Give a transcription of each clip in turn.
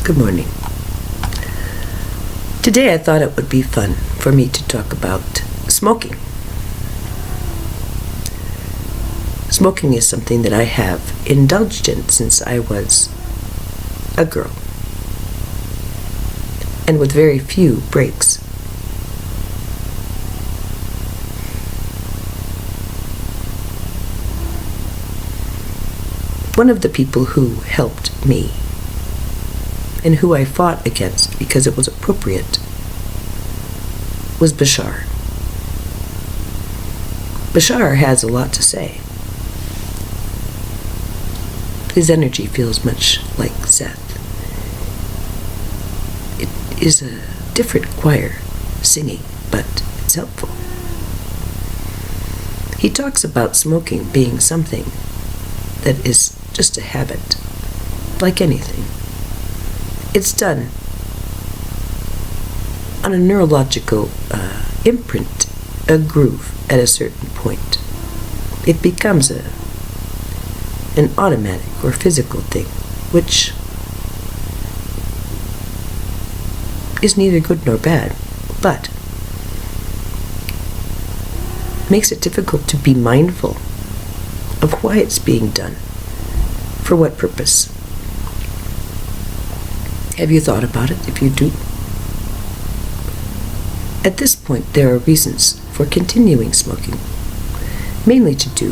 Good morning. Today I thought it would be fun for me to talk about smoking. Smoking is something that I have indulged in since I was a girl, and with very few breaks. One of the people who helped me and who I fought against because it was appropriate was Bashar. Bashar has a lot to say. His energy feels much like Seth. It is a different choir singing, but it's helpful. He talks about smoking being something that is just a habit, like anything. It's done on a neurological imprint, a groove at a certain point. It becomes an automatic or physical thing, which is neither good nor bad, but makes it difficult to be mindful of why it's being done, for what purpose. Have you thought about it? If you do, at this point there are reasons for continuing smoking, mainly to do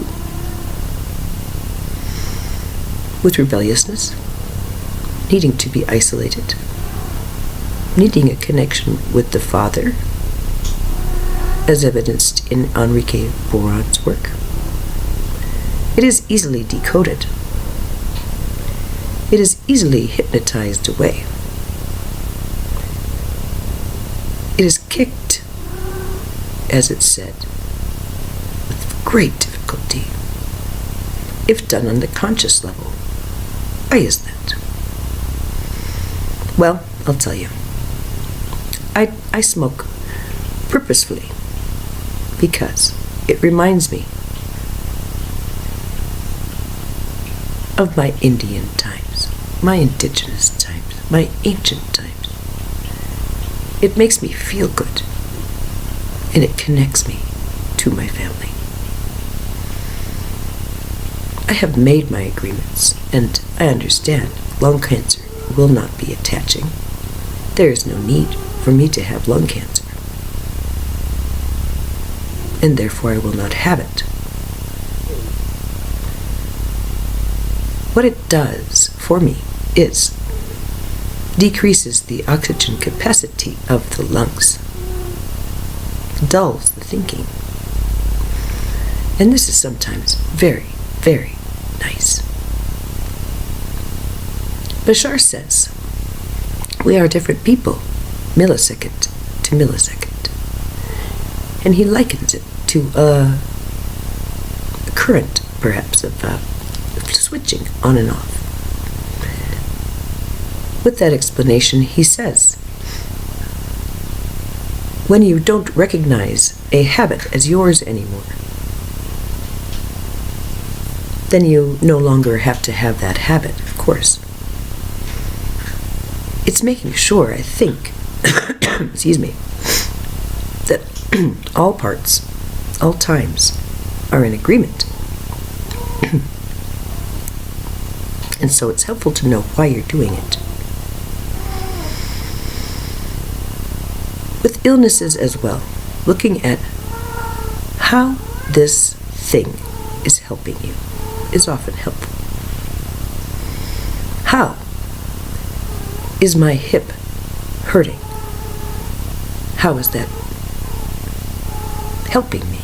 with rebelliousness, needing to be isolated, needing a connection with the Father, as evidenced in Enrique Boran's work. It is easily decoded. It is easily hypnotized away. It is kicked, as it's said, with great difficulty, if done on the conscious level. Why is that? Well, I'll tell you. I smoke purposefully because it reminds me of my Indian times, my indigenous times, my ancient times. It makes me feel good, and it connects me to my family. I have made my agreements, and I understand lung cancer will not be attaching. There is no need for me to have lung cancer, and therefore I will not have it. What it does for me is decreases the oxygen capacity of the lungs, dulls the thinking, and this is sometimes very, very nice. Bashar says we are different people, millisecond to millisecond, and he likens it to a current, perhaps, of switching on and off. With that explanation, he says, when you don't recognize a habit as yours anymore, then you no longer have to have that habit, of course. It's making sure, I think, excuse me, that all parts, all times, are in agreement. And so it's helpful to know why you're doing it. With illnesses as well, looking at how this thing is helping you is often helpful. How is my hip hurting? How is that helping me?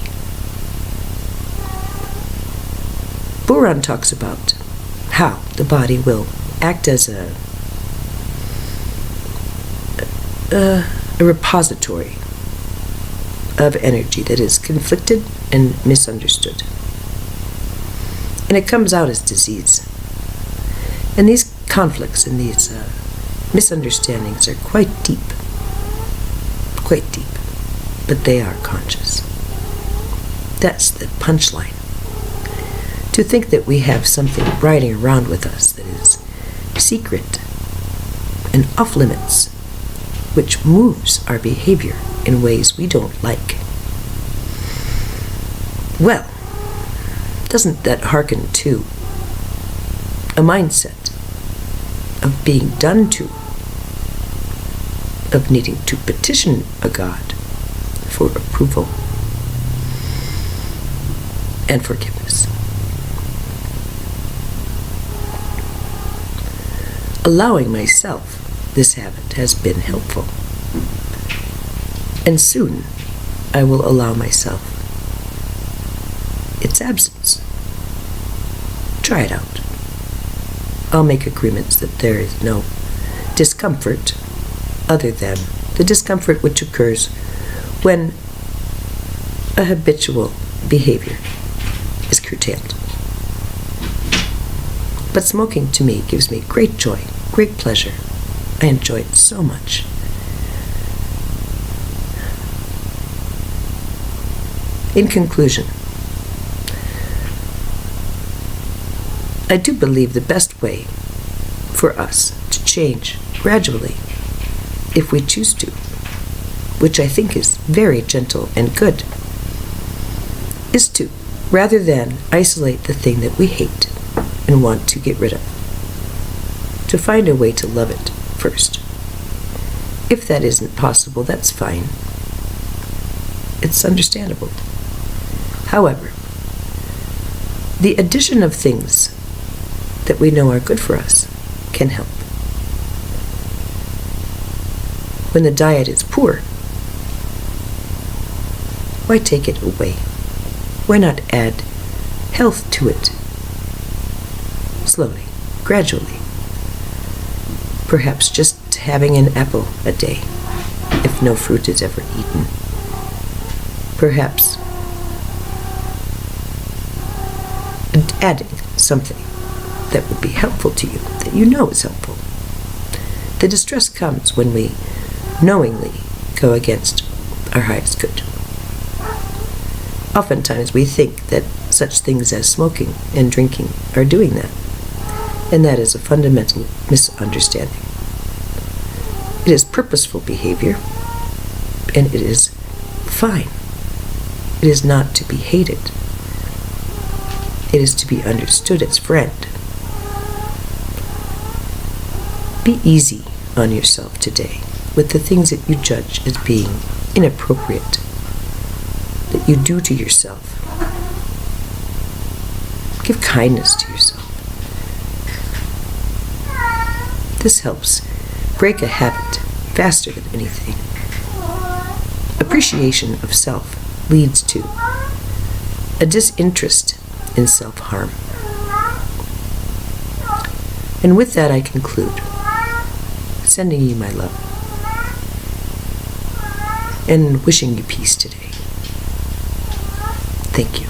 Boran talks about how the body will act as a repository of energy that is conflicted and misunderstood. And it comes out as disease. And these conflicts and these misunderstandings are quite deep, but they are conscious. That's the punchline. To think that we have something riding around with us that is secret and off limits, which moves our behavior in ways we don't like. Well, doesn't that hearken to a mindset of being done to, of needing to petition a God for approval and forgiveness? Allowing myself this habit has been helpful, and soon I will allow myself its absence. Try it out. I'll make agreements that there is no discomfort other than the discomfort which occurs when a habitual behavior is curtailed. But smoking to me gives me great joy, great pleasure. I enjoy it so much. In conclusion, I do believe the best way for us to change gradually, if we choose to, which I think is very gentle and good, is to, rather than isolate the thing that we hate and want to get rid of, to find a way to love it first. If that isn't possible, that's fine. It's understandable. However, the addition of things that we know are good for us can help. When the diet is poor, why take it away? Why not add health to it? Slowly, gradually. Perhaps just having an apple a day, if no fruit is ever eaten. Perhaps adding something that would be helpful to you, that you know is helpful. The distress comes when we knowingly go against our highest good. Oftentimes we think that such things as smoking and drinking are doing that, and that is a fundamental misunderstanding. It is purposeful behavior, and it is fine. It is not to be hated. It is to be understood as friend. Be easy on yourself today with the things that you judge as being inappropriate, that you do to yourself. Give kindness to yourself. This helps break a habit faster than anything. Appreciation of self leads to a disinterest in self-harm. And with that I conclude, sending you my love and wishing you peace today. Thank you.